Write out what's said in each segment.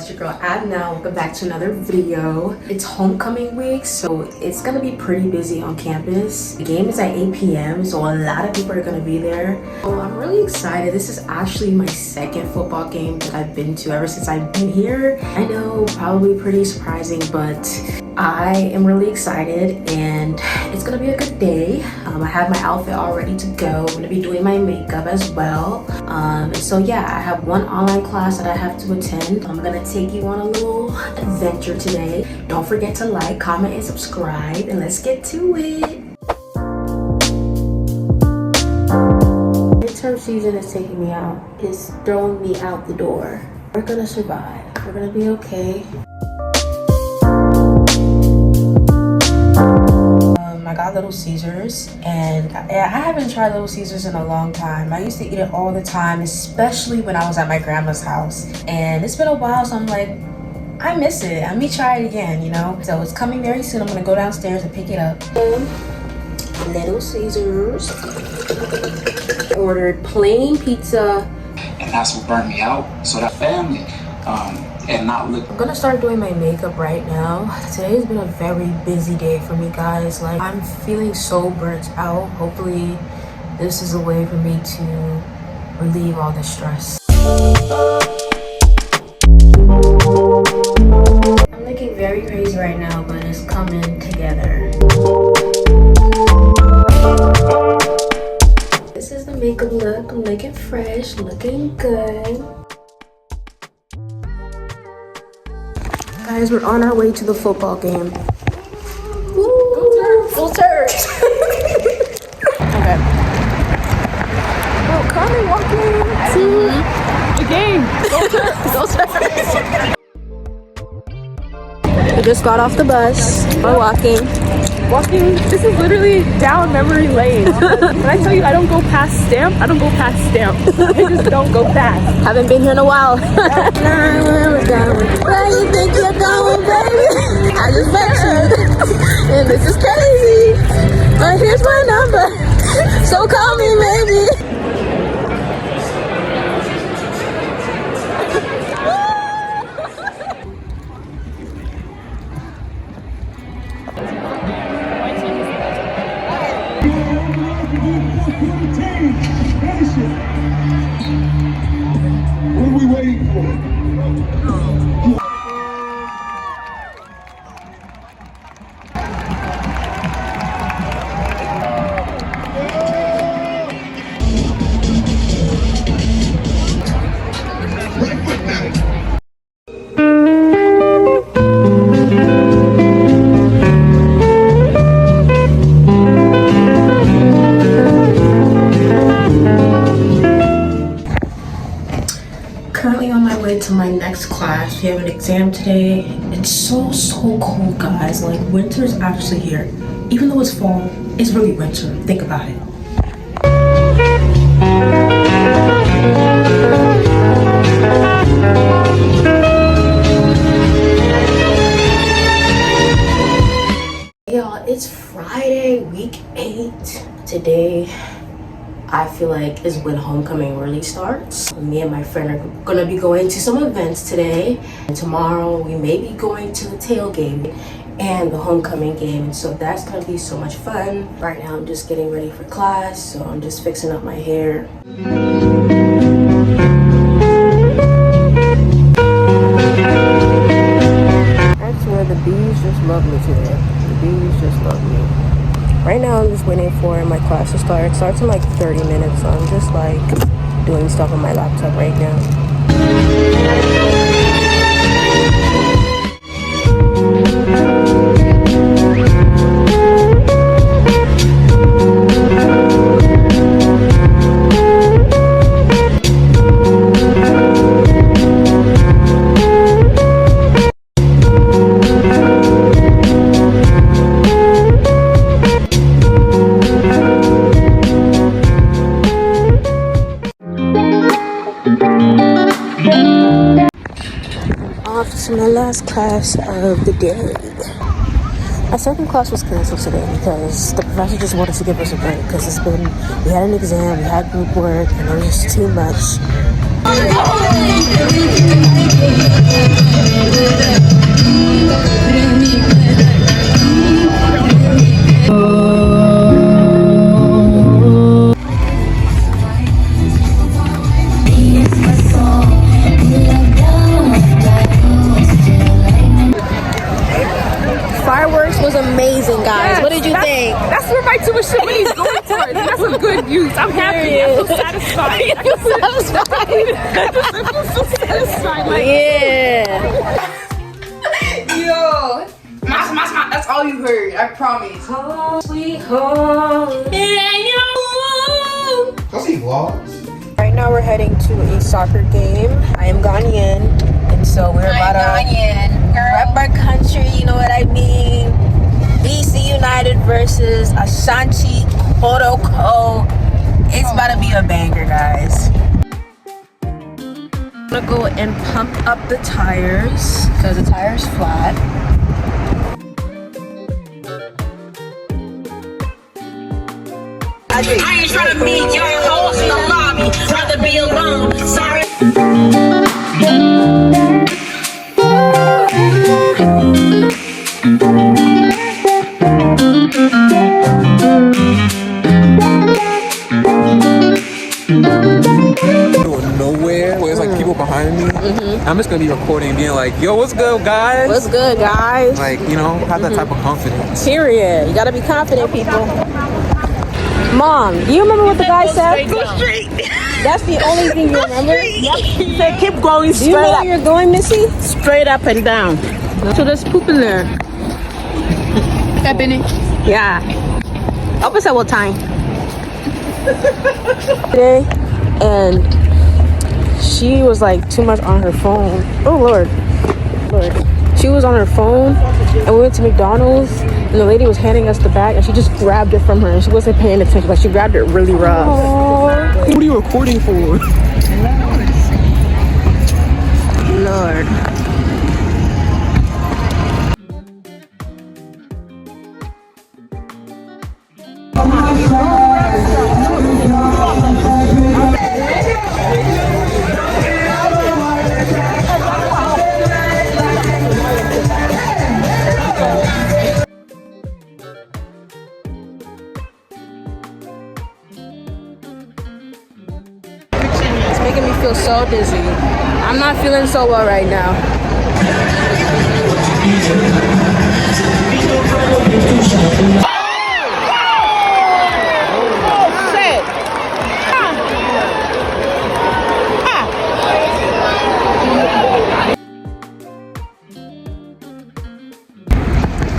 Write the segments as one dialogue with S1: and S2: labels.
S1: it's your girl Ab now. Welcome back to another video. It's homecoming week, so it's gonna be pretty busy on campus. The game is at 8 p.m, so a lot of people are gonna be there. So I'm really excited. This is actually my second football game that I've been to ever since I've been here. I know, probably pretty surprising, but I am really excited and it's gonna be a good day. I have my outfit all ready to go. I'm gonna be doing my makeup as well. So yeah, I have one online class that I have to attend. I'm gonna take you on a little adventure today. Don't forget to like, comment, and subscribe, and let's get to it. Midterm season is taking me out. It's throwing me out the door. We're gonna survive. We're gonna be okay. I got Little Caesars, and I haven't tried Little Caesars in a long time. I used to eat it all the time, especially when I was at my grandma's house. And it's been a while, so I'm like, I miss it. Let me try it again, you know? So it's coming very soon. I'm gonna go downstairs and pick it up. Little Caesars. I ordered plain pizza.
S2: And that's what burned me out. So that family, and not look.
S1: I'm gonna start doing my makeup right now. Today's been a very busy day for me, guys. Like, I'm feeling so burnt out. Hopefully this is a way for me to relieve all the stress. I'm looking very crazy right now, but it's coming together. This is the makeup look. I'm looking fresh, looking good. Guys, we're on our way to the football game. Woo! Full Terps! Okay. Oh, Carly walking to the game. Go Terps! We just got off the bus. We're walking.
S3: This is literally down memory lane. When I tell you I don't go past Stamp, I don't go past Stamp. I just don't go past.
S1: Haven't been here in a while. Where you think you're going, baby? I just met you. And this is crazy. But here's my number. So call me, maybe.
S4: What are we waiting for?
S1: Currently on my way to my next class. We have an exam today. It's so cold, guys. Like, winter is actually here. Even though it's fall, it's really winter. Think about it. Y'all, it's Friday, week 8. Today, I feel like is when homecoming really starts. Me and my friend are gonna be going to some events today. And tomorrow we may be going to the tailgate and the homecoming game. So that's gonna be so much fun. Right now I'm just getting ready for class. So I'm just fixing up my hair. I swear the bees just love me today. The bees just love me. Right now I'm just waiting for my class to start. It starts in like 30 minutes, so I'm just like doing stuff on my laptop right now. Off to my last class of the day. Our second class was canceled today because the professor just wanted to give us a break because we had an exam, we had group work, and it was just too much. Fireworks was amazing, guys.
S3: Yes,
S1: What did you think?
S3: That's where my tuition money is going towards. That's a good use. I'm happy. I feel satisfied. I feel so satisfied. Like,
S1: Yeah.
S4: Yo, that's all you heard. I promise.
S1: Home, sweet home.
S5: Go see vlogs.
S1: Right now we're heading to a soccer game. I am Ghanaian, and so we're about to rep our country, you know what I mean? BC United versus Ashanti Kotoko. It's about to be a banger, guys. I'm gonna go and pump up the tires because the tire's flat.
S6: I ain't trying to meet your hoes in the lobby. Rather be alone. Sorry.
S5: Nowhere where it's like people behind me. I'm just gonna be recording and being like, yo, what's good, guys?
S1: What's good, guys?
S5: Like, you know, have that type of confidence.
S1: Period. You gotta be confident, people. Mom, do you remember what the guy said?
S6: Go straight.
S1: That's the only thing you remember?
S6: He said, keep going
S1: Do you know where you're going, Missy?
S6: straight up and down.
S3: so there's poop in there.
S1: Yeah. Open at what time? Today, and she was like too much on her phone. Oh Lord. She was on her phone, and we went to McDonald's, and the lady was handing us the bag, and she just grabbed it from her, and she wasn't paying attention. Like she grabbed it really rough.
S5: What are you recording for?
S1: Lord. It's making me feel so dizzy. I'm not feeling so well right now.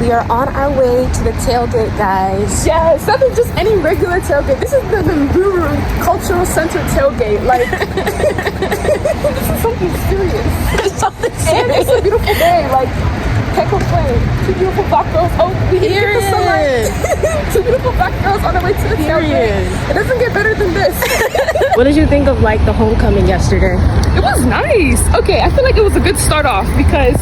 S1: We are on our way to the tailgate, guys.
S3: Yes, not just any regular tailgate. This is the Nguru Cultural Center tailgate. Like, this is something serious. And it's a beautiful day. Like, can't complain. Two beautiful black girls. Oh, we get the sunlight. Two beautiful black girls on their way to the tailgate. It doesn't get better than this.
S1: What did you think of like the homecoming yesterday?
S3: It was nice. Okay, I feel like it was a good start off because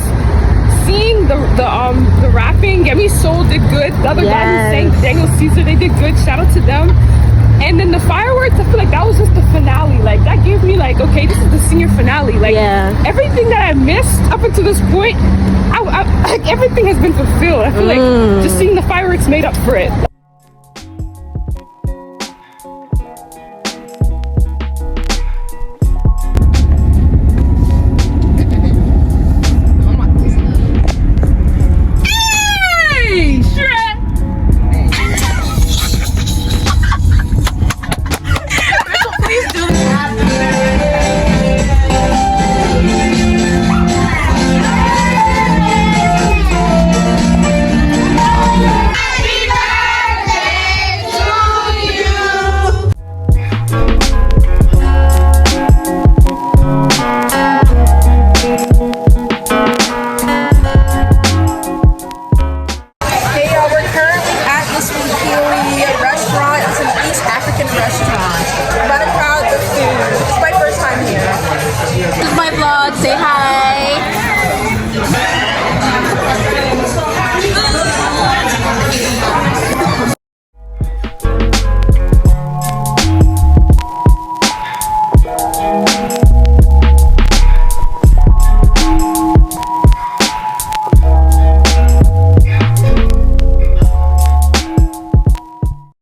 S3: seeing the rapping, Get Me Soul did good. The other guy who sang, Daniel Caesar, they did good. Shout out to them. And then the fireworks, I feel like that was just the finale. Like that gave me like, okay, this is the senior finale. Like everything that I missed up until this point, like everything has been fulfilled. I feel like just seeing the fireworks made up for it.